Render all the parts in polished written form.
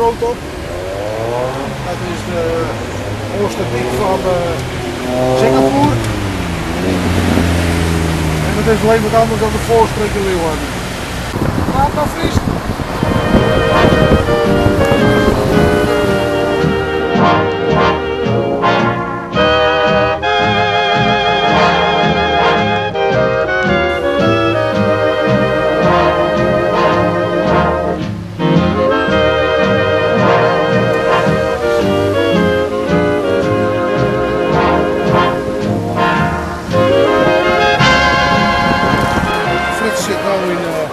Stroot op. Dat is de hoogste piek van Singapore. En dat is alleen wat anders dan de voorstreek in Leeuwarden. Laat nou Fries.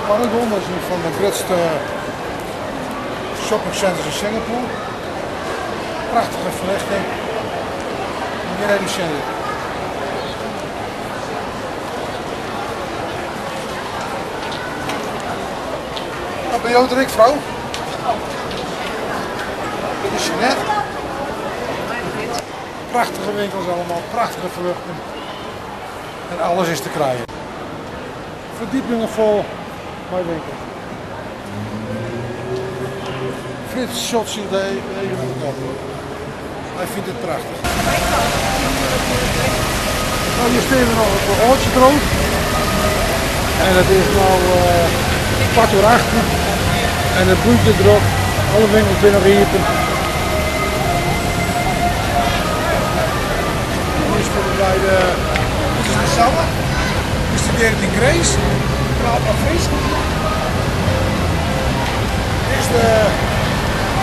Paragon, dat is een van de grootste shoppingcenters in Singapore. Prachtige verlichting. Hier heb je Singapore. Wat ben je ook druk, vrouw? Dit is Jeanette. Prachtige winkels allemaal, prachtige verlichting. En alles is te krijgen. Verdiepingen vol. Mooi winkel. Frits shot ziet de hele op. Hij vindt het prachtig. Nou, hier staan we nog een oortje droog. En het is nu 7:15. En het boeit erop. Alle winkels binnen riepen. Hier is voor bij de Salle. We studeren in Grace. Praat maar Fries. Dit is de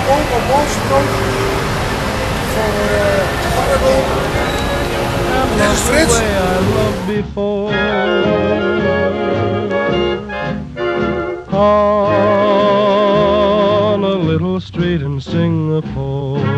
Open Bolstroot voor Paragon. Dit is Frits. On a little street in Singapore.